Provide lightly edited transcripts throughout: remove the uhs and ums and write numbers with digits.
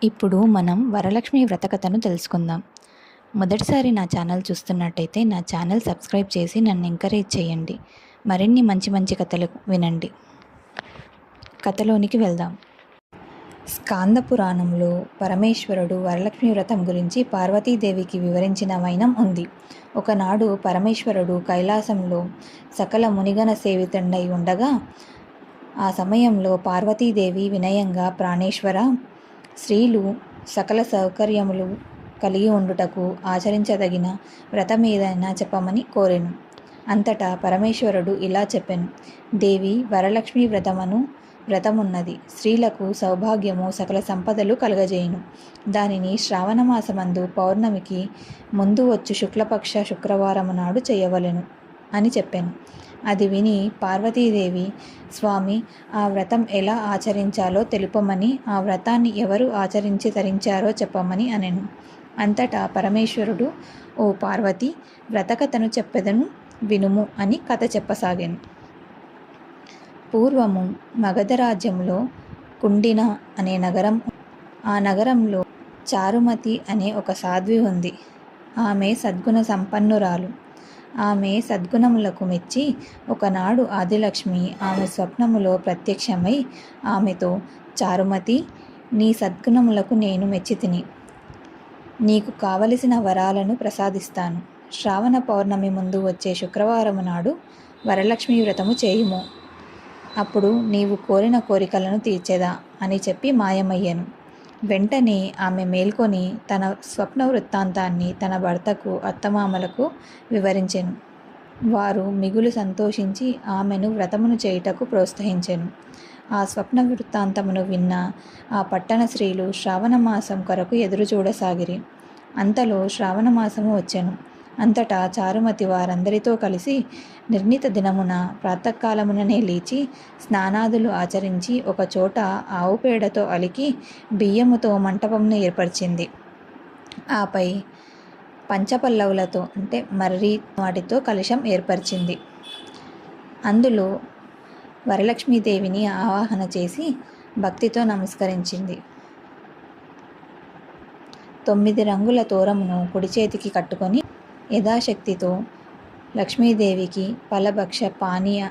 ఇప్పుడు మనం వరలక్ష్మి వ్రత కథను తెలుసుకుందాం. మొదటిసారి నా ఛానల్ చూస్తున్నట్టయితే నా ఛానల్ సబ్స్క్రైబ్ చేసి నన్ను ఎంకరేజ్ చేయండి. మరిన్ని మంచి మంచి కథలు వినండి. కథలోనికి వెళ్దాం. స్కాంద పురాణంలో పరమేశ్వరుడు వరలక్ష్మి వ్రతం గురించి పార్వతీదేవికి వివరించిన వైనం ఉంది. ఒకనాడు పరమేశ్వరుడు కైలాసంలో సకల మునిగణ సేవితుండై ఉండగా ఆ సమయంలో పార్వతీదేవి వినయంగా ప్రాణేశ్వర, స్త్రీలు సకల సౌకర్యములు కలిగి ఉండుటకు ఆచరించదగిన వ్రతమేదైనా చెప్పమని కోరెను. అంతటా పరమేశ్వరుడు ఇలా చెప్పెను. దేవి, వరలక్ష్మి వ్రతమున్నది. స్త్రీలకు సౌభాగ్యము సకల సంపదలు కలుగజేయును. దానిని శ్రావణమాసమందు పౌర్ణమికి ముందు వచ్చు శుక్లపక్ష శుక్రవారము నాడు చేయవలెను అని చెప్పాను. అది విని పార్వతీదేవి, స్వామి, ఆ వ్రతం ఎలా ఆచరించాలో తెలుపమని, ఆ వ్రతాన్ని ఎవరు ఆచరించి తరించారో చెప్పమని అనెను. అంతటా పరమేశ్వరుడు, ఓ పార్వతి, వ్రతకథను చెప్పెదను వినుము అని కథ చెప్పసాగాను. పూర్వము మగధ రాజ్యంలో కుండిన అనే నగరం. ఆ నగరంలో చారుమతి అనే ఒక సాధ్వి ఉంది. ఆమె సద్గుణ సంపన్నురాలు. ఆమె సద్గుణములకు మెచ్చి ఒకనాడు ఆదిలక్ష్మి ఆమె స్వప్నములో ప్రత్యక్షమై ఆమెతో, చారుమతి, నీ సద్గుణములకు నేను మెచ్చితిని. నీకు కావలసిన వరాలను ప్రసాదిస్తాను. శ్రావణ పౌర్ణమి ముందు వచ్చే శుక్రవారము నాడు వరలక్ష్మి వ్రతము చేయుము. అప్పుడు నీవు కోరిన కోరికలను తీర్చేదా అని చెప్పి మాయమయ్యెను. వెంటనే ఆమె మేల్కొని తన స్వప్న వృత్తాంతాన్ని తన భర్తకు, అత్తమామలకు వివరించెను. వారు మిగులు సంతోషించి ఆమెను వ్రతమును చేయుటకు ప్రోత్సహించెను. ఆ స్వప్న వృత్తాంతమును విన్న ఆ పట్టణ స్త్రీలు శ్రావణమాసం కొరకు ఎదురుచూడసాగిరి. అంతలో శ్రావణమాసము వచ్చెను. అంతటా చారుమతి వారందరితో కలిసి నిర్ణీత దినమున ప్రాతకాలముననే లేచి స్నానాదులు ఆచరించి ఒకచోట ఆవు పేడతో అలికి బియ్యముతో మంటపమును ఏర్పరిచింది. ఆపై పంచపల్లవులతో అంటే మర్రి వాటితో కలశం ఏర్పరిచింది. అందులో వరలక్ష్మీదేవిని ఆవాహన చేసి భక్తితో నమస్కరించింది. 9 రంగుల తోరమును కుడి చేతికి కట్టుకొని యథాశక్తితో లక్ష్మీదేవికి ఫలభక్ష పానీయ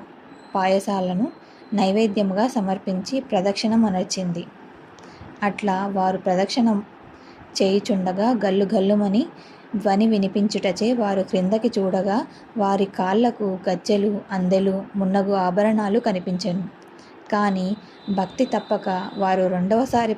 పాయసాలను నైవేద్యముగా సమర్పించి ప్రదక్షిణమనర్చింది. అట్లా వారు ప్రదక్షిణం చేయుచుండగా గల్లు గల్లుమని ధ్వని వినిపించుటచే వారు క్రిందకి చూడగా వారి కాళ్లకు గజ్జెలు, అందెలు, మున్నగు ఆభరణాలు కనిపించెను. కానీ భక్తి తప్పక వారు రెండవసారి